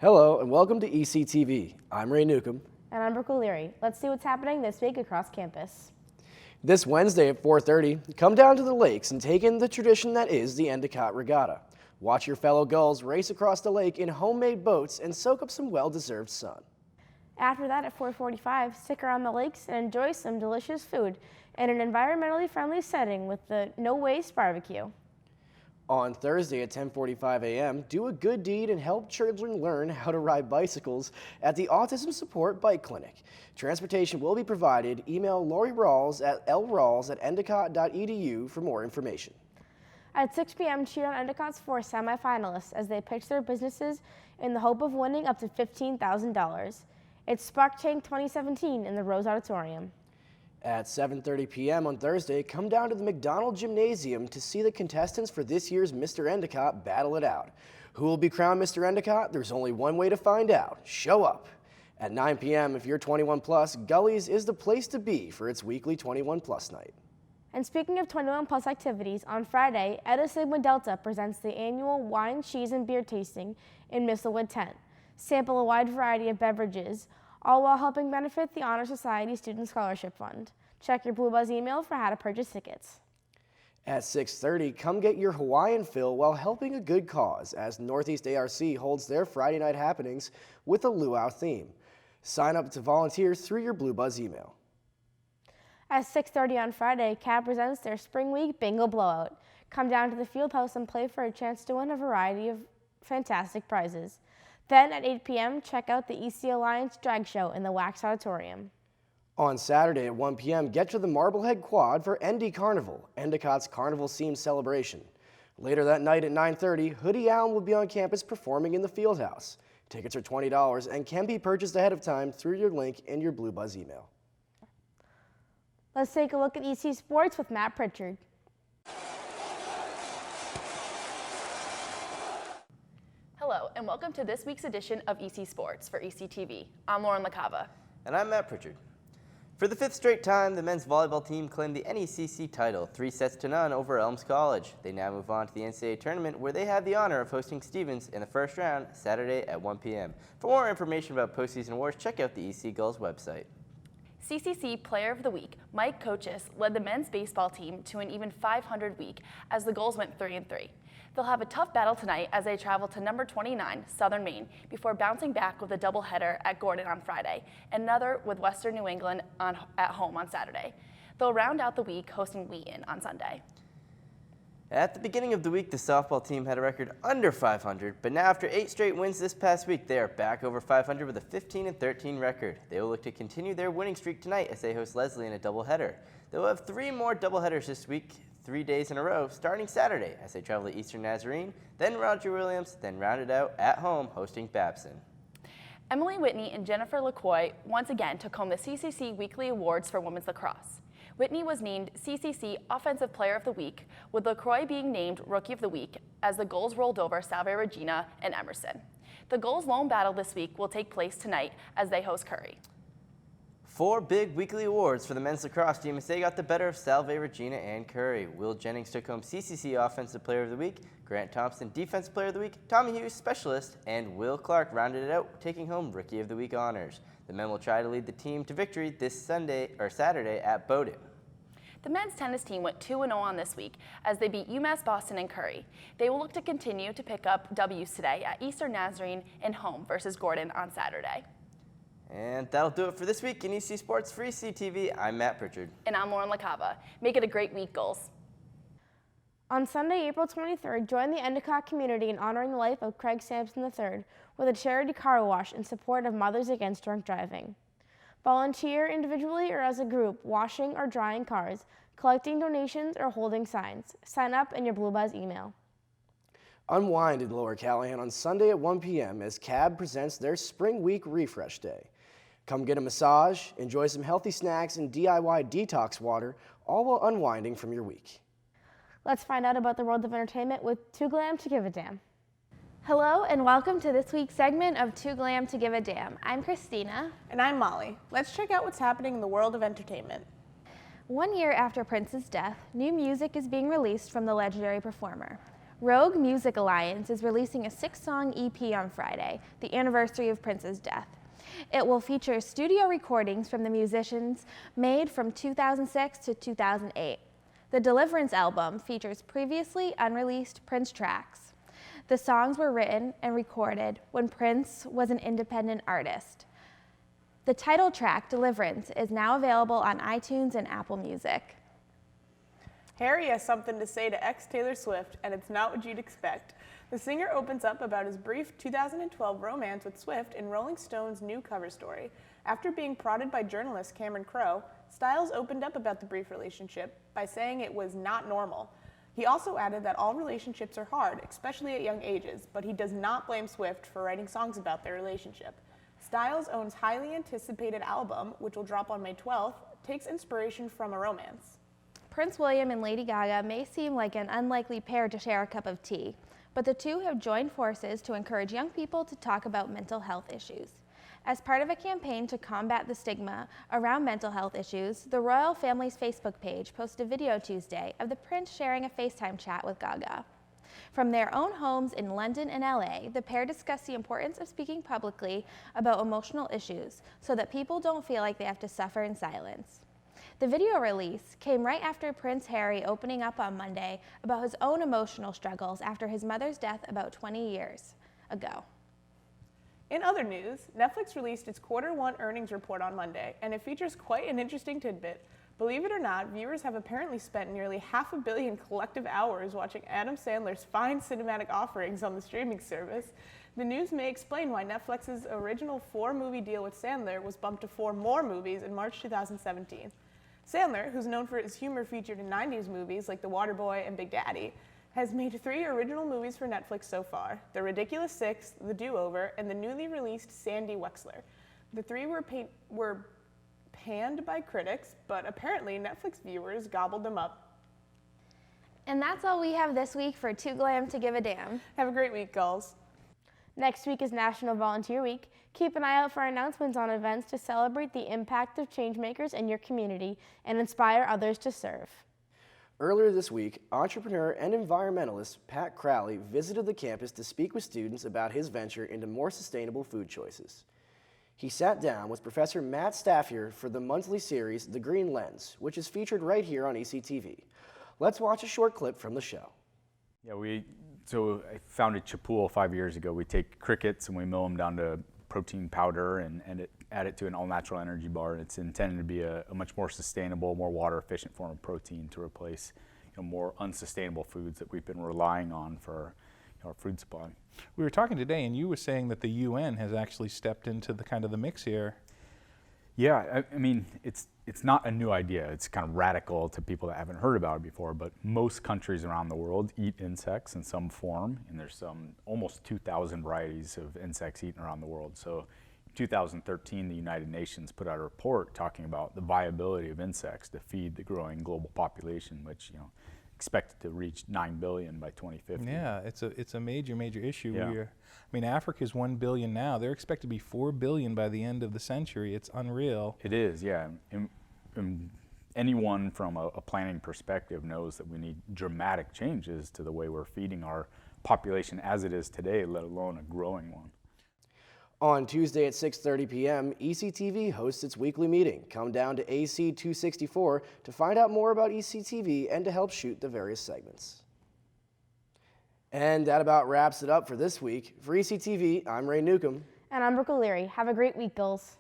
Hello and welcome to ECTV. I'm Ray Newcomb. And I'm Brooke O'Leary. Let's see what's happening this week across campus. This Wednesday at 4:30, come down to the lakes and take in the tradition that is the Endicott Regatta. Watch your fellow gulls race across the lake in homemade boats and soak up some well-deserved sun. After that at 4:45, stick around the lakes and enjoy some delicious food in an environmentally friendly setting with the No Waste barbecue. On Thursday at 10:45 a.m., do a good deed and help children learn how to ride bicycles at the Autism Support Bike Clinic. Transportation will be provided. Email Lori Rawls at lrawls@endicott.edu for more information. At 6 p.m., cheer on Endicott's 4 semifinalists as they pitch their businesses in the hope of winning up to $15,000. It's Spark Tank 2017 in the Rose Auditorium. At 7:30 p.m. on Thursday, come down to the McDonald Gymnasium to see the contestants for this year's Mr. Endicott battle it out. Who will be crowned Mr. Endicott? There's only one way to find out. Show up. At 9 p.m., if you're 21 plus, Gully's is the place to be for its weekly 21 plus night. And speaking of 21 plus activities, on Friday, Eta Sigma Delta presents the annual wine, cheese, and beer tasting in Mistlewood Tent. Sample a wide variety of beverages, all while helping benefit the Honor Society Student Scholarship Fund. Check your Blue Buzz email for how to purchase tickets. At 6:30, come get your Hawaiian fill while helping a good cause as Northeast ARC holds their Friday night happenings with a luau theme. Sign up to volunteer through your Blue Buzz email. At 6:30 on Friday, CAB presents their Spring Week Bingo Blowout. Come down to the field house and play for a chance to win a variety of fantastic prizes. Then at 8 p.m., check out the EC Alliance Drag Show in the Wax Auditorium. On Saturday at 1 p.m., get to the Marblehead Quad for Endy Carnival, Endicott's carnival-themed celebration. Later that night at 9:30, Hoodie Allen will be on campus performing in the field house. Tickets are $20 and can be purchased ahead of time through your link in your Blue Buzz email. Let's take a look at EC Sports with Matt Pritchard. Hello, and welcome to this week's edition of EC Sports for ECTV. I'm Lauren LaCava. And I'm Matt Pritchard. For the 5th straight time, the men's volleyball team claimed the NECC title, 3-0 over Elms College. They now move on to the NCAA tournament, where they have the honor of hosting Stevens in the first round Saturday at 1 p.m. For more information about postseason awards, check out the EC Gulls website. CCC Player of the Week, Mike Coaches, led the men's baseball team to an even 500 week as the Gulls went 3-3. They'll have a tough battle tonight as they travel to number 29, Southern Maine, before bouncing back with a doubleheader at Gordon on Friday, and another with Western New England at home on Saturday. They'll round out the week hosting Wheaton on Sunday. At the beginning of the week, the softball team had a record under 500, but now after 8 straight wins this past week, they are back over 500 with a 15-13 record. They will look to continue their winning streak tonight as they host Leslie in a doubleheader. They will have 3 more doubleheaders this week, 3 days in a row, starting Saturday as they travel to Eastern Nazarene, then Roger Williams, then round it out at home hosting Babson. Emily Whitney and Jennifer LaCroix once again took home the CCC Weekly Awards for Women's Lacrosse. Whitney was named CCC Offensive Player of the Week, with LaCroix being named Rookie of the Week as the Gulls rolled over Salve Regina and Emerson. The Gulls' lone battle this week will take place tonight as they host Curry. 4 big weekly awards for the men's lacrosse team as they got the better of Salve Regina and Curry. Will Jennings took home CCC Offensive Player of the Week, Grant Thompson Defensive Player of the Week, Tommy Hughes Specialist, and Will Clark rounded it out, taking home Rookie of the Week honors. The men will try to lead the team to victory this Saturday at Bowdoin. The men's tennis team went 2-0 on this week as they beat UMass Boston and Curry. They will look to continue to pick up W's today at Eastern Nazarene and home versus Gordon on Saturday. And that'll do it for this week in EC Sports for ECTV. I'm Matt Pritchard. And I'm Lauren LaCava. Make it a great week, Gulls. On Sunday, April 23rd, join the Endicott community in honoring the life of Craig Sampson III with a charity car wash in support of Mothers Against Drunk Driving. Volunteer individually or as a group, washing or drying cars, collecting donations, or holding signs. Sign up in your Blue Buzz email. Unwind in Lower Callahan on Sunday at 1 p.m. as CAB presents their Spring Week Refresh Day. Come get a massage, enjoy some healthy snacks, and DIY detox water, all while unwinding from your week. Let's find out about the world of entertainment with Too Glam to Give a Damn. Hello and welcome to this week's segment of Too Glam to Give a Damn. I'm Christina. And I'm Molly. Let's check out what's happening in the world of entertainment. 1 year after Prince's death, new music is being released from the legendary performer. Rogue Music Alliance is releasing a 6-song EP on Friday, the anniversary of Prince's death. It will feature studio recordings from the musicians made from 2006 to 2008. The Deliverance album features previously unreleased Prince tracks. The songs were written and recorded when Prince was an independent artist. The title track, Deliverance, is now available on iTunes and Apple Music. Harry has something to say to ex-Taylor Swift, and it's not what you'd expect. The singer opens up about his brief 2012 romance with Swift in Rolling Stone's new cover story. After being prodded by journalist Cameron Crowe, Styles opened up about the brief relationship by saying it was not normal. He also added that all relationships are hard, especially at young ages, but he does not blame Swift for writing songs about their relationship. Styles' own highly anticipated album, which will drop on May 12th, takes inspiration from a romance. Prince William and Lady Gaga may seem like an unlikely pair to share a cup of tea, but the two have joined forces to encourage young people to talk about mental health issues. As part of a campaign to combat the stigma around mental health issues, the royal family's Facebook page posted a video Tuesday of the prince sharing a FaceTime chat with Gaga. From their own homes in London and LA, the pair discussed the importance of speaking publicly about emotional issues so that people don't feel like they have to suffer in silence. The video release came right after Prince Harry opening up on Monday about his own emotional struggles after his mother's death about 20 years ago. In other news, Netflix released its Q1 earnings report on Monday, and it features quite an interesting tidbit. Believe it or not, viewers have apparently spent nearly 500 million collective hours watching Adam Sandler's fine cinematic offerings on the streaming service. The news may explain why Netflix's original 4-movie deal with Sandler was bumped to 4 more movies in March 2017. Sandler, who's known for his humor featured in 90s movies like The Waterboy and Big Daddy, has made 3 original movies for Netflix so far: The Ridiculous Six, The Do-Over, and the newly released Sandy Wexler. The 3 were panned by critics, but apparently Netflix viewers gobbled them up. And that's all we have this week for Too Glam to Give a Damn. Have a great week, gulls. Next week is National Volunteer Week. Keep an eye out for announcements on events to celebrate the impact of changemakers in your community and inspire others to serve. Earlier this week, entrepreneur and environmentalist Pat Crowley visited the campus to speak with students about his venture into more sustainable food choices. He sat down with Professor Matt Staffier for the monthly series The Green Lens, which is featured right here on ECTV. Let's watch a short clip from the show. Yeah, so I founded Chipool 5 years ago. We take crickets and we mill them down to protein powder and add it to an all-natural energy bar. It's intended to be a much more sustainable, more water-efficient form of protein to replace more unsustainable foods that we've been relying on for our food supply. We were talking today, and you were saying that the UN has actually stepped into the mix here. Yeah, I mean, it's not a new idea. It's kind of radical to people that haven't heard about it before, but most countries around the world eat insects in some form, and there's almost 2,000 varieties of insects eaten around the world. So in 2013, the United Nations put out a report talking about the viability of insects to feed the growing global population, which expected to reach 9 billion by 2050. Yeah, it's a major issue. Yeah. Africa's 1 billion now. They're expected to be 4 billion by the end of the century. It's unreal. It is, yeah. And anyone from a planning perspective knows that we need dramatic changes to the way we're feeding our population as it is today, let alone a growing one. On Tuesday at 6:30 p.m., ECTV hosts its weekly meeting. Come down to AC 264 to find out more about ECTV and to help shoot the various segments. And that about wraps it up for this week. For ECTV, I'm Ray Newcomb. And I'm Brooke O'Leary. Have a great week, Gulls.